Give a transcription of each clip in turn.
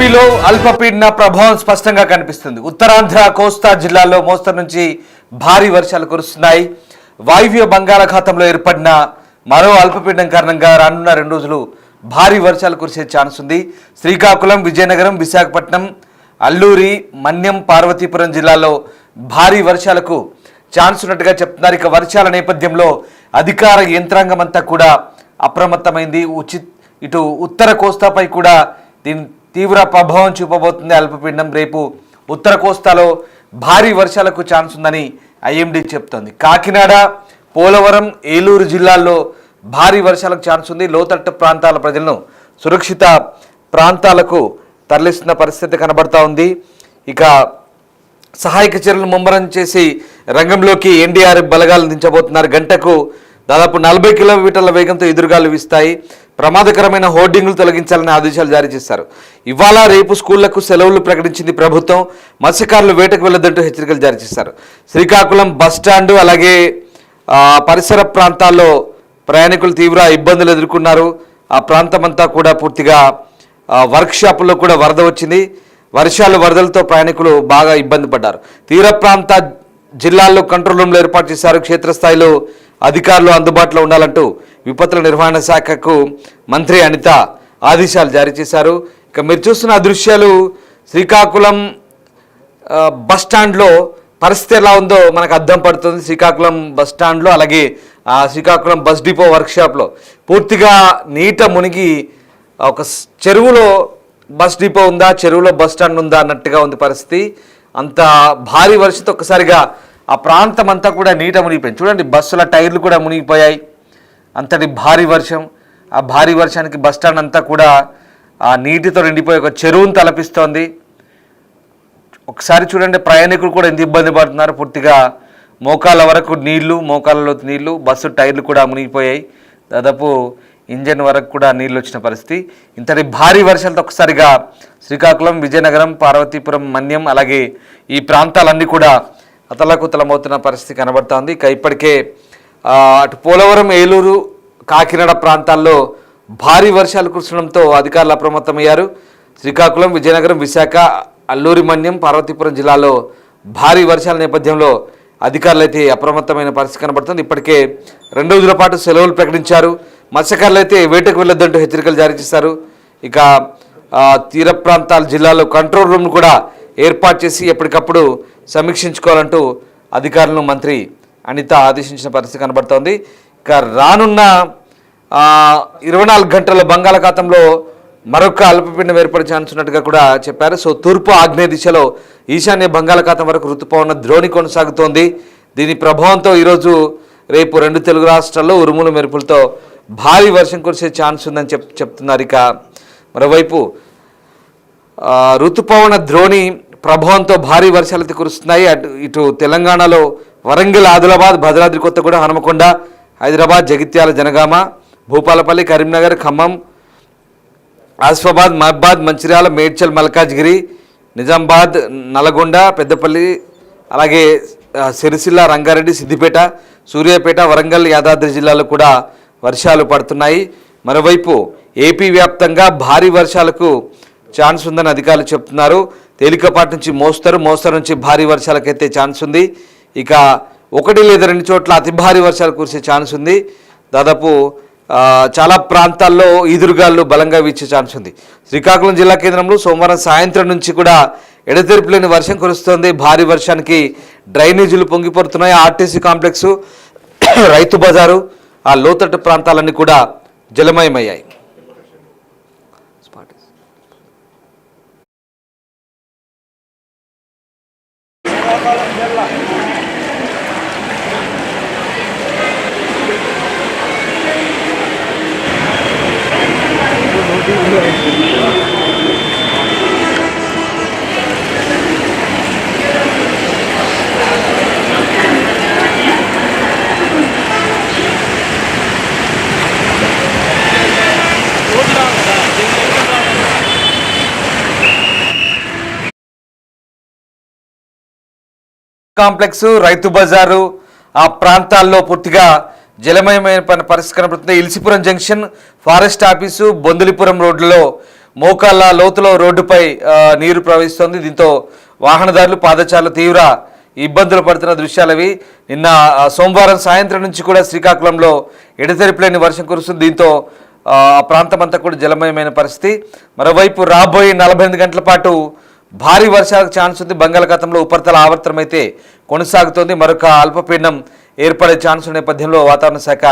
ఏపీలో అల్పపీడన ప్రభావం స్పష్టంగా కనిపిస్తుంది. ఉత్తరాంధ్ర కోస్తా జిల్లాల్లో మోస్తరు నుంచి భారీ వర్షాలు కురుస్తున్నాయి. వాయువ్య బంగాళాఖాతంలో ఏర్పడిన మరో అల్పపీడనం కారణంగా రానున్న 2 రోజులు భారీ వర్షాలు కురిసే ఛాన్స్ ఉంది. శ్రీకాకుళం, విజయనగరం, విశాఖపట్నం, అల్లూరి, మన్యం, పార్వతీపురం జిల్లాల్లో భారీ వర్షాలకు ఛాన్స్ ఉన్నట్టుగా చెప్తున్నారు. ఇక వర్షాల నేపథ్యంలో అధికార యంత్రాంగం అంతా కూడా అప్రమత్తమైంది. ఇటు ఉత్తర కోస్తాపై కూడా దీని తీవ్ర ప్రభావం చూపబోతుంది అల్పపీడనం. రేపు ఉత్తర కోస్తాలో భారీ వర్షాలకు ఛాన్స్ ఉందని ఐఎండీ చెప్తోంది. కాకినాడ, పోలవరం, ఏలూరు జిల్లాల్లో భారీ వర్షాలకు ఛాన్స్ ఉంది. లోతట్టు ప్రాంతాల ప్రజలను సురక్షిత ప్రాంతాలకు తరలిస్తున్న పరిస్థితి కనబడతా ఉంది. ఇక సహాయక చర్యలు ముమ్మరం చేసి రంగంలోకి ఎన్డీఆర్ఎఫ్ బలగాలు దించబోతున్నారు. గంటకు దాదాపు 40 కిలోమీటర్ల వేగంతో ఎదురుగాలు వీస్తాయి. ప్రమాదకరమైన హోర్డింగ్లు తొలగించాలని ఆదేశాలు జారీ చేశారు. ఇవాళ రేపు స్కూళ్లకు సెలవులు ప్రకటించింది ప్రభుత్వం. మత్స్యకారులు వేటకు వెళ్లొద్దంటూ హెచ్చరికలు జారీ చేశారు. శ్రీకాకుళం బస్టాండు అలాగే పరిసర ప్రాంతాల్లో ప్రయాణికులు తీవ్ర ఇబ్బందులు ఎదుర్కొన్నారు. ఆ ప్రాంతం అంతా కూడా పూర్తిగా వర్క్షాపుల్లో కూడా వరద వచ్చింది. వరదలతో ప్రయాణికులు బాగా ఇబ్బంది పడ్డారు. తీర ప్రాంత జిల్లాల్లో కంట్రోల్ రూమ్లు ఏర్పాటు చేశారు. క్షేత్రస్థాయిలో అధికారులు అందుబాటులో ఉండాలంటూ విపత్తుల నిర్వహణ శాఖకు మంత్రి అనిత ఆదేశాలు జారీ చేశారు. ఇక మీరు చూస్తున్న దృశ్యాలు శ్రీకాకుళం బస్టాండ్లో పరిస్థితి ఎలా ఉందో మనకు అర్థం పడుతుంది. శ్రీకాకుళం బస్టాండ్లో అలాగే శ్రీకాకుళం బస్ డిపో వర్క్షాప్లో పూర్తిగా నీట మునిగి ఒక చెరువులో బస్ డిపో ఉందా, చెరువులో బస్ స్టాండ్ ఉందా అన్నట్టుగా ఉంది పరిస్థితి. అంత భారీ వర్షంతో ఒక్కసారిగా ఆ ప్రాంతం అంతా కూడా నీట మునిగిపోయింది. చూడండి, బస్సుల టైర్లు కూడా మునిగిపోయాయి. అంతటి భారీ వర్షం. ఆ భారీ వర్షానికి బస్ స్టాండ్ అంతా కూడా ఆ నీటితో నిండిపోయి ఒక చెరువును తలపిస్తోంది. ఒకసారి చూడండి, ప్రయాణికులు కూడా ఎంత ఇబ్బంది పడుతున్నారు. పూర్తిగా మోకాళ్ళ వరకు నీళ్లు, మోకాళ్ళలో నీళ్లు, బస్సు టైర్లు కూడా మునిగిపోయాయి. దాదాపు ఇంజన్ వరకు కూడా నీళ్ళు వచ్చిన పరిస్థితి. ఇంతటి భారీ వర్షాలతో ఒకసారిగా శ్రీకాకుళం, విజయనగరం, పార్వతీపురం, మన్యం అలాగే ఈ ప్రాంతాలన్నీ కూడా అతలాకుతలమవుతున్న పరిస్థితి కనబడుతోంది. ఇక ఇప్పటికే అటు పోలవరం, ఏలూరు, కాకినాడ ప్రాంతాల్లో భారీ వర్షాలు కురవడంతో అధికారులు అప్రమత్తమయ్యారు. శ్రీకాకుళం, విజయనగరం, విశాఖ, అల్లూరి, మన్యం, పార్వతీపురం జిల్లాలో భారీ వర్షాల నేపథ్యంలో అధికారులు అయితే అప్రమత్తమైన పరిస్థితి కనబడుతుంది. ఇప్పటికే 2 రోజుల పాటు సెలవులు ప్రకటించారు. మత్స్యకారులు అయితే వేటకు వెళ్ళొద్దంటూ హెచ్చరికలు జారీ చేశారు. ఇక తీర ప్రాంతాల జిల్లాలో కంట్రోల్ రూమ్ కూడా ఏర్పాటు చేసి ఎప్పటికప్పుడు సమీక్షించుకోవాలంటూ అధికారులను మంత్రి అనిత ఆదేశించిన పరిస్థితి కనబడుతోంది. ఇక రానున్న 24 గంటల బంగాళాఖాతంలో మరొక అల్పపీడనం ఏర్పడే ఛాన్స్ ఉన్నట్టుగా కూడా చెప్పారు. సో తూర్పు ఆగ్నేయ దిశలో ఈశాన్య బంగాళాఖాతం వరకు ఋతుపవన ద్రోణి కొనసాగుతోంది. దీని ప్రభావంతో ఈరోజు రేపు 2 తెలుగు రాష్ట్రాల్లో ఉరుములు మెరుపులతో భారీ వర్షం కురిసే ఛాన్స్ ఉందని చెప్తున్నారు. ఇక మరోవైపు ఋతుపవన ద్రోణి ప్రభావంతో భారీ వర్షాలు అయితే కురుస్తున్నాయి. ఇటు తెలంగాణలో వరంగల్, ఆదిలాబాద్, భద్రాద్రి కొత్తగూడెం, హనుమకొండ, హైదరాబాద్, జగిత్యాల, జనగామ, భూపాలపల్లి, కరీంనగర్, ఖమ్మం, ఆసిఫాబాద్, మహబాద్, మంచిర్యాల, మేడ్చల్, మల్కాజ్గిరి, నిజామాబాద్, నల్గొండ, పెద్దపల్లి అలాగే సిరిసిల్ల, రంగారెడ్డి, సిద్దిపేట, సూర్యాపేట, వరంగల్, యాదాద్రి జిల్లాలో కూడా వర్షాలు పడుతున్నాయి. మరోవైపు ఏపీ వ్యాప్తంగా భారీ వర్షాలకు ఛాన్స్ ఉందని అధికారులు చెప్తున్నారు. తేలికపాటి నుంచి మోస్తరు నుంచి భారీ వర్షాలకైతే ఛాన్స్ ఉంది. ఇక 1 లేదా 2 చోట్ల అతి భారీ వర్షాలు కురిసే ఛాన్స్ ఉంది. దాదాపు చాలా ప్రాంతాల్లో ఈదురుగాలు బలంగా వీచే ఛాన్స్ ఉంది. శ్రీకాకుళం జిల్లా కేంద్రంలో సోమవారం సాయంత్రం నుంచి కూడా ఎడతెరిపి లేని వర్షం కురుస్తోంది. భారీ వర్షానికి డ్రైనేజీలు పొంగిపడుతున్నాయి. ఆర్టీసీ కాంప్లెక్సు, రైతు బజారు, ఆ లోతట్టు ప్రాంతాలన్నీ కూడా జలమయమయ్యాయి. కాంప్లెక్స్, రైతు బజారు ఆ ప్రాంతాల్లో పూర్తిగా జలమయమైన పరిస్థితి కనబడుతుంది. ఇల్సిపురం జంక్షన్, ఫారెస్ట్ ఆఫీసు, బొందులిపురం రోడ్లలో మోకాళ్ళ లోతులో రోడ్డుపై నీరు ప్రవహిస్తోంది. దీంతో వాహనదారులు పాదచారులు తీవ్ర ఇబ్బందులు పడుతున్న దృశ్యాలవి. నిన్న సోమవారం సాయంత్రం నుంచి కూడా శ్రీకాకుళంలో ఎడతెరిపిలేని వర్షం కురుస్తుంది. దీంతో ఆ ప్రాంతం అంతా కూడా జలమయమైన పరిస్థితి. మరోవైపు రాబోయే 48 గంటల పాటు భారీ వర్షాలకు ఛాన్స్ ఉంది. బంగాళాఖాతంలో ఉపరితల ఆవర్తనం అయితే కొనసాగుతోంది. మరొక అల్పపీడనం ఏర్పడే ఛాన్స్ ఉన్న నేపథ్యంలో వాతావరణ శాఖ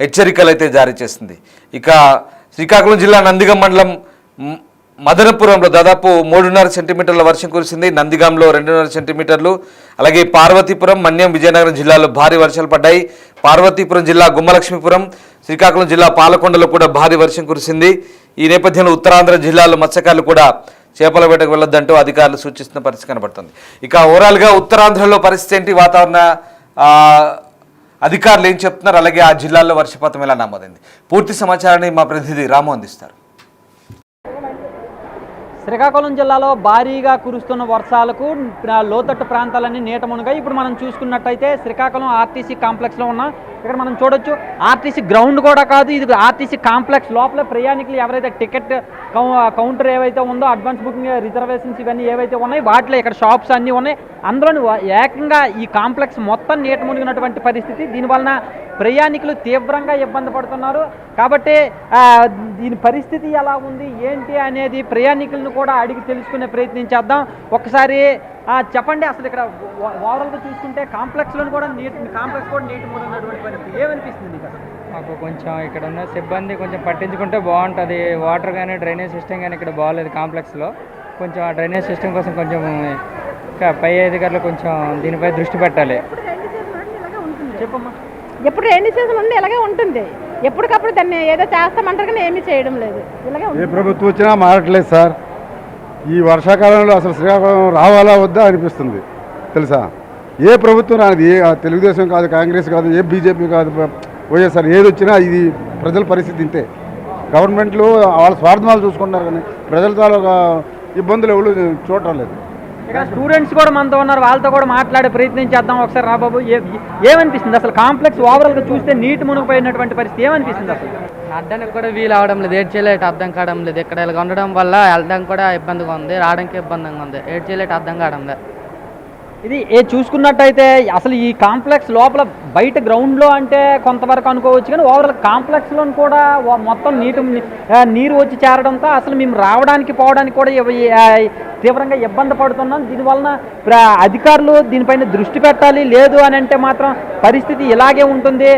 హెచ్చరికలు అయితే జారీ చేసింది. ఇక శ్రీకాకుళం జిల్లా నందిగం మండలం మదనపురంలో దాదాపు 3.5 సెంటీమీటర్ల వర్షం కురిసింది. నందిగాంలో 2.5 సెంటీమీటర్లు. అలాగే పార్వతీపురం, మన్యం, విజయనగరం జిల్లాలో భారీ వర్షాలు పడ్డాయి. పార్వతీపురం జిల్లా గుమ్మలక్ష్మీపురం, శ్రీకాకుళం జిల్లా పాలకొండలో కూడా భారీ వర్షం కురిసింది. ఈ నేపథ్యంలో ఉత్తరాంధ్ర జిల్లాలో మత్స్యకారులు కూడా చేపల వేటకు వెళ్ళొద్దంటూ అధికారులు సూచిస్తున్న పరిస్థితి కనబడుతుంది. ఇక ఓవరాల్గా ఉత్తరాంధ్రలో పరిస్థితి ఏంటి, వాతావరణ అధికారులు ఏం చెప్తున్నారు, అలాగే ఆ జిల్లాల్లో వర్షపాతం ఎలా నమోదైంది, పూర్తి సమాచారాన్ని మా ప్రతినిధి రాము అందిస్తారు. శ్రీకాకుళం జిల్లాలో భారీగా కురుస్తున్న వర్షాలకు లోతట్టు ప్రాంతాలన్నీ నీట మునిగాయి. ఇప్పుడు మనం చూసుకున్నట్టయితే శ్రీకాకుళం ఆర్టీసీ కాంప్లెక్స్లో ఉన్న ఇక్కడ మనం చూడొచ్చు, ఆర్టీసీ గ్రౌండ్ కూడా కాదు, ఇది ఆర్టీసీ కాంప్లెక్స్ లోపల ప్రయాణికులు ఎవరైతే టికెట్ కౌంటర్ ఏవైతే ఉందో, అడ్వాన్స్ బుకింగ్, రిజర్వేషన్స్ ఇవన్నీ ఏవైతే ఉన్నాయి వాటిలో ఇక్కడ షాప్స్ అన్నీ ఉన్నాయి. అందులోని ఏకంగా ఈ కాంప్లెక్స్ మొత్తం నీట మునిగినటువంటి పరిస్థితి. దీనివలన ప్రయాణికులు తీవ్రంగా ఇబ్బంది పడుతున్నారు. కాబట్టి దీని పరిస్థితి ఎలా ఉంది ఏంటి అనేది ప్రయాణికులను కూడా అడిగి తెలుసుకునే ప్రయత్నం చేద్దాం. ఒకసారి చెప్పండి, అసలు ఇక్కడ ఓవరాల్గా చూసుకుంటే కాంప్లెక్స్లో కూడా కాంప్లెక్స్ కూడా నీటి మునిగినటువంటి పరిస్థితి ఏమనిపిస్తుంది? మాకు కొంచెం ఇక్కడ ఉన్న సిబ్బంది కొంచెం పట్టించుకుంటే బాగుంటుంది. వాటర్ కానీ డ్రైనేజ్ సిస్టమ్ కానీ ఇక్కడ బాగాలేదు కాంప్లెక్స్లో. కొంచెం ఆ డ్రైనేజ్ సిస్టమ్ కోసం కొంచెం పై అధికారులు కొంచెం దీనిపై దృష్టి పెట్టాలి. చెప్పమ్మా. ఎప్పుడు రైనీ సీజన్ ఉండి ఇలాగే ఉంటుంది. ఎప్పటికప్పుడు దాన్ని ఏదో చేస్తామంటారు కానీ ఏమీ చేయడం లేదు. ఇలాగే ఏ ప్రభుత్వం వచ్చినా మారట్లేదు సార్. ఈ వర్షాకాలంలో అసలు శ్రీకాకుళం రావాలా వద్దా అనిపిస్తుంది తెలుసా. ఏ ప్రభుత్వం రానిది, ఏ తెలుగుదేశం కాదు, కాంగ్రెస్ కాదు, ఏ బీజేపీ కాదు, వైఎస్ఆర్ ఏది వచ్చినా ఇది ప్రజల పరిస్థితి ఇంతే. గవర్నమెంట్లు వాళ్ళ స్వార్థాలు చూసుకుంటారు కానీ ప్రజల తాలూకా ఇబ్బందులు ఎవరు చూడటం లేదు. ఇక్కడ స్టూడెంట్స్ కూడా మనతో ఉన్నారు, వాళ్ళతో కూడా మాట్లాడే ప్రయత్నం చేద్దాం. ఒకసారి రాబాబు, ఏమనిపిస్తుంది అసలు కాంప్లెక్స్ ఓవరాల్గా చూస్తే నీటి మునిగిపోయినటువంటి పరిస్థితి ఏమనిపిస్తుంది? అసలు అడ్డానికి కూడా వీలు అవడం లేదు, ఏడ్ చేయలేట్ అర్థం కావడం లేదు. ఇక్కడ ఇలా ఉండడం వల్ల వెళ్ళడానికి కూడా ఇబ్బందిగా ఉంది, రావడానికి ఇబ్బందిగా ఉంది, ఏడ్ చేయలేట్ అర్థం కావడం లేదు. ఇది చూసుకున్నట్టయితే అసలు ఈ కాంప్లెక్స్ లోపల బయట గ్రౌండ్లో అంటే కొంతవరకు అనుకోవచ్చు, కానీ ఓవరాల్ కాంప్లెక్స్లో కూడా మొత్తం నీరు వచ్చి చేరడంతో అసలు మేము రావడానికి పోవడానికి కూడా తీవ్రంగా ఇబ్బంది పడుతున్నాం. దీనివలన అధికారులు దీనిపైన దృష్టి పెట్టాలి. లేదు అని అంటే మాత్రం పరిస్థితి ఇలాగే ఉంటుంది.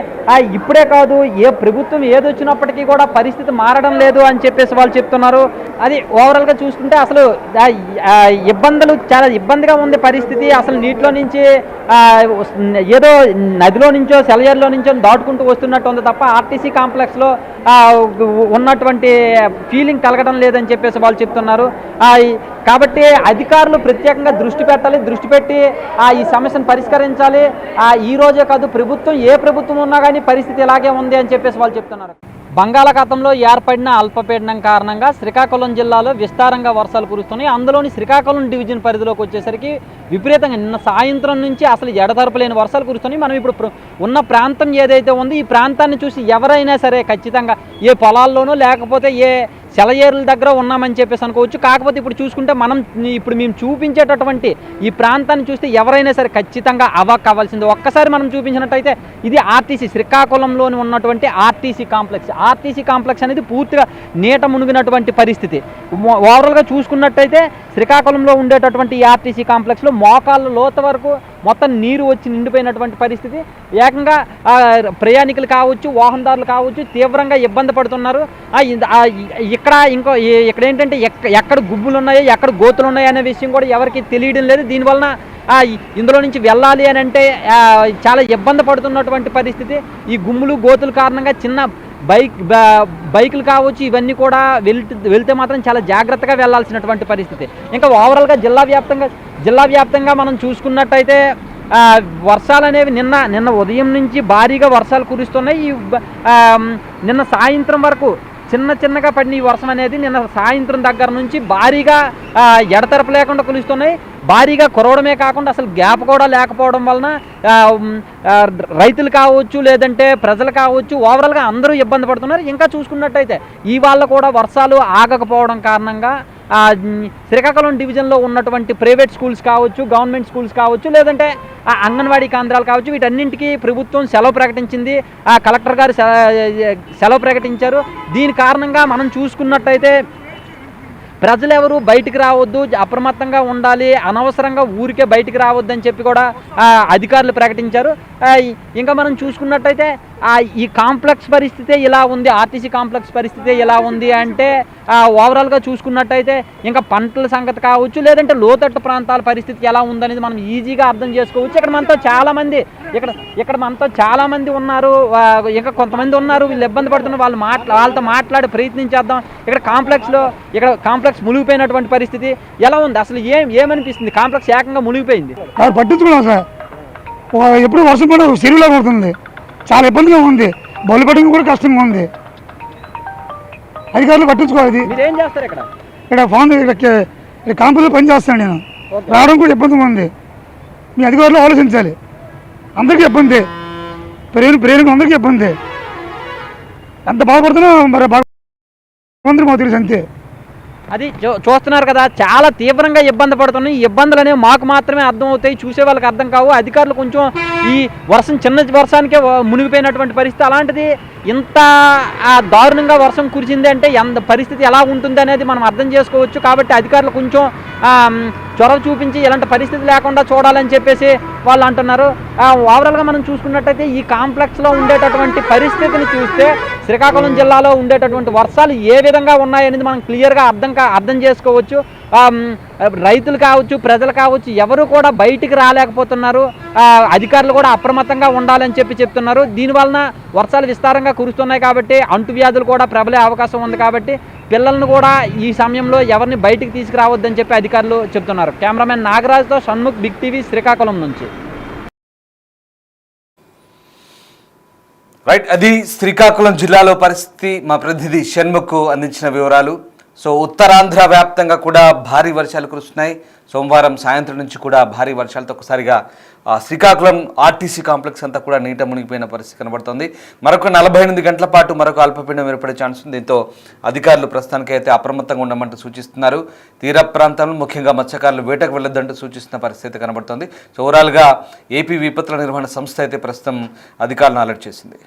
ఇప్పుడే కాదు, ఏ ప్రభుత్వం ఏదొచ్చినప్పటికీ కూడా పరిస్థితి మారడం లేదు అని చెప్పేసి వాళ్ళు చెప్తున్నారు. అది ఓవరాల్గా చూసుకుంటే అసలు ఇబ్బందులు చాలా ఇబ్బందిగా ఉంది పరిస్థితి. అసలు నీటిలో నుంచి ఏదో నదిలో నుంచో సెలయర్లో నుంచో దాటుకుంటూ వస్తున్నట్టు ఉంది తప్ప ఆర్టీసీ కాంప్లెక్స్లో ఉన్నటువంటి ఫీలింగ్ కలగడం లేదని చెప్పేసి వాళ్ళు చెప్తున్నారు. కాబట్టి అధికారులు ప్రత్యేకంగా దృష్టి పెట్టాలి, దృష్టి పెట్టి ఈ సమస్యను పరిష్కరించాలి. ఈ రోజే కాదు, ప్రభుత్వం ఏ ప్రభుత్వం ఉన్నా కానీ పరిస్థితి ఇలాగే ఉంది అని చెప్పేసి వాళ్ళు చెప్తున్నారు. బంగాళాఖాతంలో ఏర్పడిన అల్పపీడనం కారణంగా శ్రీకాకుళం జిల్లాలో విస్తారంగా వర్షాలు కురుస్తున్నాయి. అందులోని శ్రీకాకుళం డివిజన్ పరిధిలోకి వచ్చేసరికి విపరీతంగా నిన్న సాయంత్రం నుంచి అసలు ఎడతెరపలేని వర్షాలు కురుస్తున్నాయి. మనం ఇప్పుడు ఉన్న ప్రాంతం ఏదైతే ఉందో ఈ ప్రాంతాన్ని చూసి ఎవరైనా సరే ఖచ్చితంగా ఏ పొలాల్లోనూ లేకపోతే ఏ సెలయేరుల దగ్గర ఉన్నామని చెప్పేసి అనుకోవచ్చు. కాకపోతే ఇప్పుడు చూసుకుంటే మేము చూపించేటటువంటి ఈ ప్రాంతాన్ని చూస్తే ఎవరైనా సరే ఖచ్చితంగా అవాక్ అవ్వాల్సింది. ఒక్కసారి మనం చూపించినట్టయితే ఇది ఆర్టీసీ శ్రీకాకుళంలోని ఉన్నటువంటి ఆర్టీసీ కాంప్లెక్స్. ఆర్టీసీ కాంప్లెక్స్ అనేది పూర్తిగా నీట మునిగినటువంటి పరిస్థితి. ఓవరాల్గా చూసుకున్నట్టయితే శ్రీకాకుళంలో ఉండేటటువంటి ఈ ఆర్టీసీ కాంప్లెక్స్లో మోకాళ్ళ లోతు వరకు మొత్తం నీరు వచ్చి నిండిపోయినటువంటి పరిస్థితి. ఏకంగా ప్రయాణికులు కావచ్చు, వాహనదారులు కావచ్చు తీవ్రంగా ఇబ్బంది పడుతున్నారు. ఇక్కడ ఏంటంటే ఎక్కడ గుబ్బులు ఉన్నాయో ఎక్కడ గోతులు ఉన్నాయో అనే విషయం కూడా ఎవరికి తెలియడం లేదు. దీనివలన ఇందులో నుంచి వెళ్ళాలి అని అంటే చాలా ఇబ్బంది పడుతున్నటువంటి పరిస్థితి. ఈ గుమ్ములు గోతుల కారణంగా చిన్న బైకులు కావచ్చు ఇవన్నీ కూడా వెళ్తే మాత్రం చాలా జాగ్రత్తగా వెళ్లాల్సినటువంటి పరిస్థితి. ఇంకా ఓవరాల్గా జిల్లా వ్యాప్తంగా మనం చూసుకున్నట్టయితే వర్షాలు అనేవి నిన్న ఉదయం నుంచి భారీగా వర్షాలు కురుస్తున్నాయి. నిన్న సాయంత్రం వరకు చిన్నగా పడిన ఈ వర్షం అనేది నిన్న సాయంత్రం దగ్గర నుంచి భారీగా ఎడతెరపు లేకుండా కురుస్తున్నాయి. భారీగా కురవడమే కాకుండా అసలు గ్యాప్ కూడా లేకపోవడం వలన రైతులు కావచ్చు, లేదంటే ప్రజలు కావచ్చు, ఓవరాల్గా అందరూ ఇబ్బంది పడుతున్నారు. ఇంకా చూసుకున్నట్టయితే ఇవాళ కూడా వర్షాలు ఆగకపోవడం కారణంగా శ్రీకాకుళం డివిజన్లో ఉన్నటువంటి ప్రైవేట్ స్కూల్స్ కావచ్చు, గవర్నమెంట్ స్కూల్స్ కావచ్చు, లేదంటే అంగన్వాడీ కేంద్రాలు కావచ్చు, వీటన్నింటికీ ప్రభుత్వం సెలవు ప్రకటించింది. కలెక్టర్ గారు సెలవు ప్రకటించారు. దీని కారణంగా మనం చూసుకున్నట్టయితే ప్రజలు ఎవరు బయటికి రావద్దు, అప్రమత్తంగా ఉండాలి, అనవసరంగా ఊరికే బయటికి రావద్దు అని చెప్పి కూడా అధికారులు ప్రకటించారు. ఇంకా మనం చూసుకున్నట్టయితే ఈ కాంప్లెక్స్ పరిస్థితే ఇలా ఉంది, ఆర్టీసీ కాంప్లెక్స్ పరిస్థితే ఇలా ఉంది అంటే ఓవరాల్గా చూసుకున్నట్టయితే ఇంకా పంటల సంగతి కావచ్చు, లేదంటే లోతట్టు ప్రాంతాల పరిస్థితి ఎలా ఉందనేది మనం ఈజీగా అర్థం చేసుకోవచ్చు. ఇక్కడ మనతో చాలామంది ఉన్నారు, ఇంకా కొంతమంది ఉన్నారు వీళ్ళు ఇబ్బంది పడుతున్నారు. వాళ్ళతో మాట్లాడి ప్రయత్నించేద్దాం. ఇక్కడ కాంప్లెక్స్ మునిగిపోయినటువంటి పరిస్థితి ఎలా ఉంది, అసలు ఏమనిపిస్తుంది? కాంప్లెక్స్ ఏకంగా మునిగిపోయింది. పట్టించుకున్నాం సార్, ఎప్పుడు వర్షం పడ చెరువులా పడుతుంది, చాలా ఇబ్బందిగా ఉంది, బౌలు పెట్టడం కూడా కష్టంగా ఉంది. అధికారులు పట్టించుకోవాలి. మీరేం చేస్తారు ఇక్కడ? ఇక్కడ కాంపౌండ్లో పని చేస్తాను నేను, రావడం కూడా ఇబ్బందిగా ఉంది. మీ అధికారులు ఆలోచించాలి. అందరికీ ఇబ్బంది, ప్రేరణకు అందరికీ ఇబ్బంది. ఎంత బాధపడుతున్నా మరి బాగుంది మాకు తెలుసు అంతే. అది చూస్తున్నారు కదా, చాలా తీవ్రంగా ఇబ్బంది పడుతున్నాయి. ఈ ఇబ్బందులు అనేవి మాకు మాత్రమే అర్థం అవుతాయి, చూసే వాళ్ళకి అర్థం కావు. అధికారులు కొంచెం ఈ చిన్న వర్షానికే మునిగిపోయినటువంటి పరిస్థితి, అలాంటిది ఇంత దారుణంగా వర్షం కురిసింది అంటే ఎంత పరిస్థితి ఎలా ఉంటుంది అనేది మనం అర్థం చేసుకోవచ్చు. కాబట్టి అధికారులు కొంచెం చొరవ చూపించి ఇలాంటి పరిస్థితి లేకుండా చూడాలని చెప్పేసి వాళ్ళు అంటున్నారు. ఓవరాల్గా మనం చూసుకున్నట్టయితే ఈ కాంప్లెక్స్లో ఉండేటటువంటి పరిస్థితిని చూస్తే శ్రీకాకుళం జిల్లాలో ఉండేటటువంటి వర్షాలు ఏ విధంగా ఉన్నాయనేది మనం క్లియర్గా అర్థం చేసుకోవచ్చు. రైతులు కావచ్చు, ప్రజలు కావచ్చు, ఎవరు కూడా బయటికి రాలేకపోతున్నారు. అధికారులు కూడా అప్రమత్తంగా ఉండాలని చెప్తున్నారు. దీనివలన వర్షాలు విస్తారంగా కురుస్తున్నాయి కాబట్టి అంటువ్యాధులు కూడా ప్రబలే అవకాశం ఉంది. కాబట్టి పిల్లలను కూడా ఈ సమయంలో ఎవరిని బయటికి తీసుకురావద్దని చెప్పి అధికారులు చెప్తున్నారు. కెమెరామెన్ నాగరాజ్తో షణ్ముఖ్, బిగ్ టీవీ, శ్రీకాకుళం నుంచి. రైట్, అది శ్రీకాకుళం జిల్లాలో పరిస్థితి. మా ప్రతినిధి షణ్ముఖ్ అందించిన వివరాలు. సో ఉత్తరాంధ్ర వ్యాప్తంగా కూడా భారీ వర్షాలు కురుస్తున్నాయి. సోమవారం సాయంత్రం నుంచి కూడా భారీ వర్షాలతో ఒకసారిగా శ్రీకాకుళం ఆర్టీసీ కాంప్లెక్స్ అంతా కూడా నీట మునిగిపోయిన పరిస్థితి కనబడుతోంది. మరొక 48 గంటల పాటు మరొక అల్పపీడనం ఏర్పడే ఛాన్స్ ఉంది. దీంతో అధికారులు ప్రస్తుతానికైతే అప్రమత్తంగా ఉండమంటూ సూచిస్తున్నారు. తీర ప్రాంతంలో ముఖ్యంగా మత్స్యకారులు వేటకు వెళ్ళొద్దంటూ సూచిస్తున్న పరిస్థితి కనబడుతోంది. సో ఓవరాల్గా ఏపీ విపత్తుల నిర్వహణ సంస్థ అయితే ప్రస్తుతం అధికారులను అలర్ట్ చేసింది.